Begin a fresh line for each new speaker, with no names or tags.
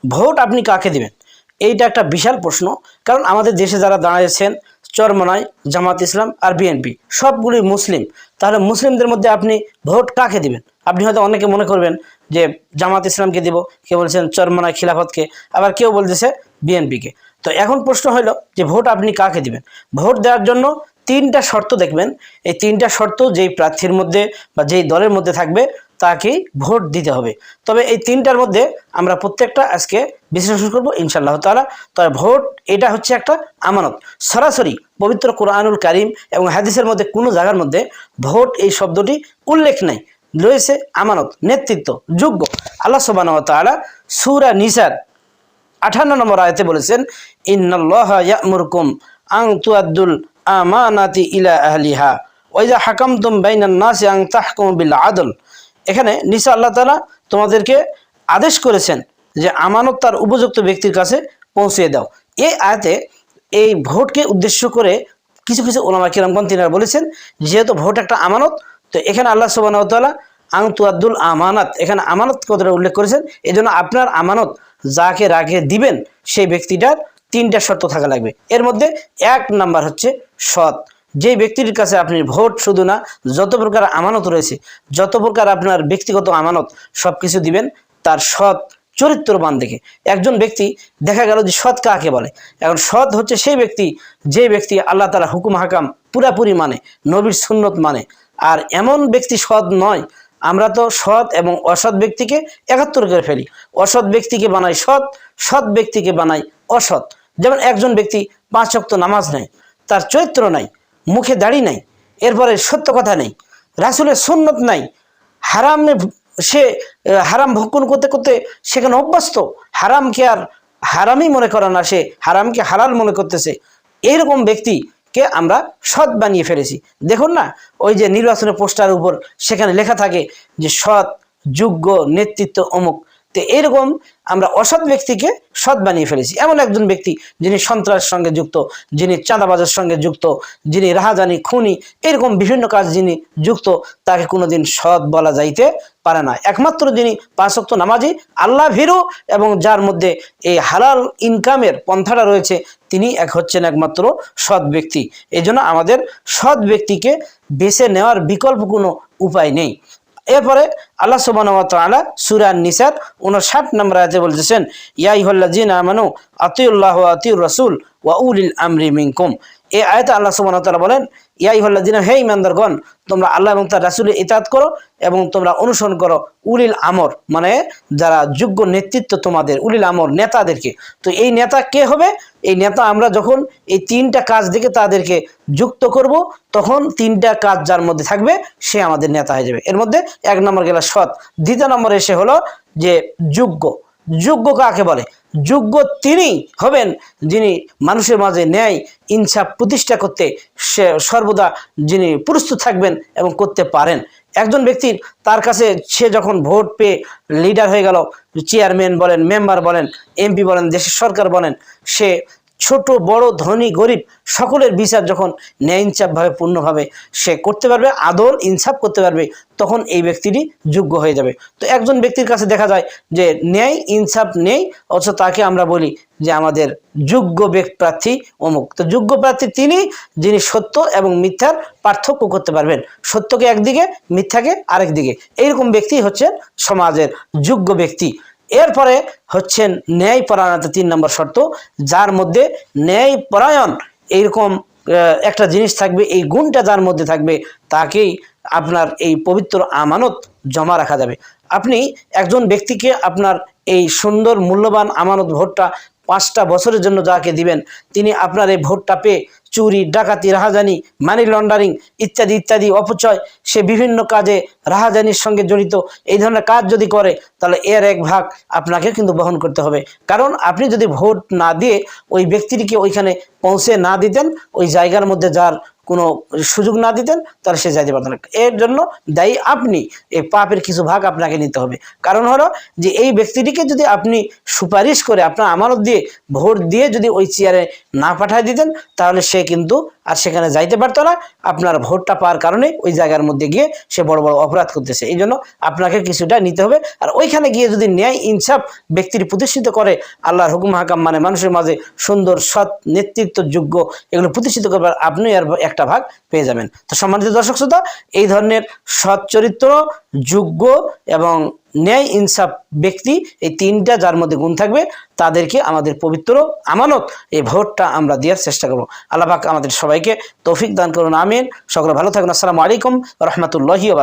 Vote আপনি কাকে দিবেন, এইটা একটা বিশাল প্রশ্ন। কারণ আমাদের দেশে যারা দাঁড়িয়েছেন চরমনাই, জামাত ইসলাম আর বিএনপি সবগুলি মুসলিম। তাহলে মুসলিমদের মধ্যে আপনি ভোট কাকে দিবেন? আপনি হয়তো অনেকে মনে করবেন যে জামাত ইসলামকে দিব, কেউ বলছেন চরমনাই খিলাফতকে, আবার কেউ বলতেছে বিএনপিকে। তো এখন প্রশ্ন হলো যে ভোট আপনি কাকে দিবেন। ভোট দেওয়ার জন্য তিনটা শর্ত দেখবেন। এই তিনটা শর্ত যেই প্রার্থীর মধ্যে বা যেই দলের মধ্যে থাকবে তাকেই ভোট দিতে হবে। তবে এই তিনটার মধ্যে আমরা প্রত্যেকটা আজকে বিশ্লেষণ করব ইনশাআল্লাহ তাআলা। তবে ভোট এটা হচ্ছে একটা আমানত। সরাসরি পবিত্র কোরআনুল কারীম এবং হাদিসের মধ্যে কোনো জায়গার মধ্যে ভোট এই শব্দটি উল্লেখ নাই। রয়েছে আমানত, নেতৃত্ব, যোগ্য। আল্লাহ সুবহানাহু ওয়া তাআলা সূরা নিসার 58 নম্বর আয়াতে বলেছেন, ইন্নাল্লাহা ইয়া'মুরুকুম আন তুআদ্দুল আমানাতি ইলা আহলিহা ওয়া ইযা হাকামতুম বাইনান নাসি আন তাহকুমু বিল আদল। এখানে নিসা আল্লাহ তাআলা তোমাদেরকে আদেশ করেছেন যে আমানত তার উপযুক্ত ব্যক্তির কাছে পৌঁছে দাও। এই আয়াতে এই ভোটকে উদ্দেশ্য করে কিছু কিছু উলামা কিরামগণ তিনারা বলেছেন যেহেতু ভোট একটা আমানত, তো এখানে আল্লাহ সুবহানাহু ওয়া তাআলা আন তুআদ্দুল আমানাত, এখানে আমানত কথাটা উল্লেখ করেছেন। এজন্য আপনার আমানত যাকে রাখে দিবেন সেই ব্যক্তিটার তিনটা শর্ত থাকা লাগবে। এর মধ্যে এক নাম্বার হচ্ছে সৎ। যে ব্যক্তির কাছে আপনি ভোট শুধু না, যত প্রকার আমানত রয়েছে, যত প্রকার আপনার ব্যক্তিগত আমানত সব কিছু দিবেন তার সৎ চরিত্রবান দেখে। একজন ব্যক্তি দেখা গেল যে সৎ কাকে বলে। এখন সৎ হচ্ছে সেই ব্যক্তি যে ব্যক্তি আল্লাহ তাআলা হুকুম হাকাম পুরাপুরি মানে, নবীর সুন্নত মানে। আর এমন ব্যক্তি সৎ নয়। আমরা তো সৎ এবং অসৎ ব্যক্তিকে একাত্তর করে ফেলি। অসৎ ব্যক্তিকে বানাই সৎ, সৎ ব্যক্তিকে বানাই অসৎ। যেমন একজন ব্যক্তি 5 ওয়াক্ত নামাজ নেয়, তার চরিত্র নাই, মুখে দাড়ি নাই, এরপরে সত্য কথা নেই, রাসূলের সুন্নত নাই, হারামে সে হারাম ভক্ষণ করতে করতে সেখানে অভ্যস্ত, হারামকে আর হারামই মনে করে না, সে হারামকে হালাল মনে করতেছে। এইরকম ব্যক্তিকে আমরা সৎ বানিয়ে ফেলেছি। দেখুন না, ওই যে নির্বাচনের পোস্টারের উপর সেখানে লেখা থাকে যে সৎ, যোগ্য, নেতৃত্ব অমুক। তো এরকম আমরা অসৎ ব্যক্তিকে সৎ বানিয়ে ফেলেছি। এমন একজন ব্যক্তি যিনি সন্ত্রাসের সঙ্গে যুক্ত, যিনি চাঁদাবাজের সঙ্গে যুক্ত, যিনি রাহাজানি, খুনি, এরকম বিভিন্ন কাজ যিনি যুক্ত, তাকে কোনোদিন সৎ বলা যাইতে পারে না। একমাত্র যিনি 5 ওয়াক্ত নামাজি, আল্লাহ ভীরু এবং যার মধ্যে এই হালাল ইনকামের পন্থাটা রয়েছে, তিনি হচ্ছেন একমাত্র সৎ ব্যক্তি। এই জন্য আমাদের সৎ ব্যক্তিকে বেছে নেওয়ার বিকল্প কোনো উপায় নেই। এরপরে আল্লাহ সুবহানাহু ওয়া তাআলা সূরা নিসার 59 নম্বর আয়াতে বলতেছেন, ইয়া আইয়ুহাল্লাযীনা আমানু আতিউল্লাহ ওয়া আতিউর রাসূল ওয়া উলিল আমরি মিনকুম। এই আয়াতে আল্লাহ সুবহানাহু ওয়া তাআলা বলেন, ইয়া আইয়ুহাল্লাযীনা, হে ঈমানদারগণ, তোমরা আল্লাহ এবং তার রাসূলের ইতাআত করো এবং তোমরা অনুসরণ করো উলিল আমর, মানে যারা যোগ্য নেতৃত্ব তোমাদের, উলিল আমর নেতাদেরকে। তো এই নেতা কে হবে? এই নেতা আমরা যখন এই তিনটা কাজ দেখে তাদেরকে যুক্ত করব, তখন তিনটা কাজ যার মধ্যে থাকবে সে আমাদের নেতা হয়ে যাবে। এর মধ্যে এক নম্বর গেল সৎ। দ্বিতীয় নম্বরে এসে হলো যে যোগ্য। যোগ্য কাকে বলে? যোগ্য তিনি হবেন যিনি মানুষের মাঝে ন্যায় ইনসাফ প্রতিষ্ঠা করতে সে সর্বদা যিনি প্রস্তুত থাকবেন এবং করতে পারেন। একজন ব্যক্তির তার কাছে সে যখন ভোট পেয়ে লিডার হয়ে গেল, চেয়ারম্যান বলেন, মেম্বার বলেন, এমপি বলেন, দেশের সরকার বলেন, সে ছোট বড় ধনী গরিব সকলের বিচার যখন ন্যায় ইনসাফভাবে পূর্ণভাবে সে করতে পারবে, আদল ইনসাফ করতে পারবে, তখন এই ব্যক্তিটি যোগ্য হয়ে যাবে। তো একজন ব্যক্তির কাছে দেখা যায় যে ন্যায় ইনসাফ নেই, অথচ তাকে আমরা বলি যে আমাদের যোগ্য প্রার্থী অমুক। তো যোগ্য প্রার্থী তিনি যিনি সত্য এবং মিথ্যার পার্থক্য করতে পারবেন, সত্যকে একদিকে, মিথ্যাকে আরেক দিকে। এইরকম ব্যক্তি হচ্ছে সমাজের যোগ্য ব্যক্তি। এরপরে হচ্ছেন ন্যায় পরায়ণতা, 3 নম্বর শর্ত। যার মধ্যে ন্যায় পরায়ণ এইরকম একটা জিনিস থাকবে, এই গুণটা যার মধ্যে থাকবে, তাকেই আপনার এই পবিত্র আমানত জমা রাখা যাবে। আপনি একজন ব্যক্তিকে আপনার এই সুন্দর মূল্যবান আমানত ভোটটা 5টা বছরের জন্য যাকে দিবেন, তিনি আপনার এই ভোটটা পেয়ে চুরি, ডাকাতি, রাহাজানি, মানি লন্ডারিং ইত্যাদি ইত্যাদি অপচয়, সে বিভিন্ন কাজে রাহাজানির সঙ্গে জড়িত, এই ধরনের কাজ যদি করে, তাহলে এর এক ভাগ আপনাকে কিন্তু বহন করতে হবে। কারণ আপনি যদি ভোট না দিয়ে ওই ব্যক্তিটিকে ওইখানে পৌঁছে না দিতেন, ওই জায়গার মধ্যে যার কোনো সুযোগ না দিতেন, তাহলে সে যাইতে পারতেন না। এর জন্য দায়ী আপনি, এই পাপের কিছু ভাগ আপনাকে নিতে হবে। কারণ হলো যে এই ব্যক্তিটিকে যদি আপনি সুপারিশ করে আপনার আমানত দিয়ে ভোট দিয়ে যদি ওই চেয়ারে না পাঠায় দিতেন, তাহলে সে কিন্তু আর সেখানে যাইতে পারতো না, আপনার ভোটটা পাওয়ার কারণে ওই জায়গার মধ্যে গিয়ে সে বড় বড় অপরাধ করতেছে। এই জন্য আপনাকে কিছুটা নিতে হবে। আর ওইখানে গিয়ে যদি ন্যায় ইনসাফ ব্যক্তির প্রতিষ্ঠিত করে, আল্লাহর হুকুম হাকাম মানে মানুষের মাঝে সুন্দর সৎ নেতৃত্বের যোগ্য এগুলো প্রতিষ্ঠিত করবার আপনি আর একটা ভাগ পেয়ে যাবেন। তো সম্মানিত দর্শক শ্রোতা, এই ধরনের সৎ চরিত্র, যোগ্য এবং ন্যায় ইনসাফ ব্যক্তি, এই তিনটা যার মধ্যে গুণ থাকবে তাদেরকে আমাদের পবিত্র আমানত এই ভোটটা আমরা দেওয়ার চেষ্টা করব। আল্লাহ পাক আমাদের সবাইকে তৌফিক দান করুন, আমিন। সকলে ভালো থাকুন। আসসালামু আলাইকুম ওয়া রাহমাতুল্লাহি ওয়া বারাকাতুহু।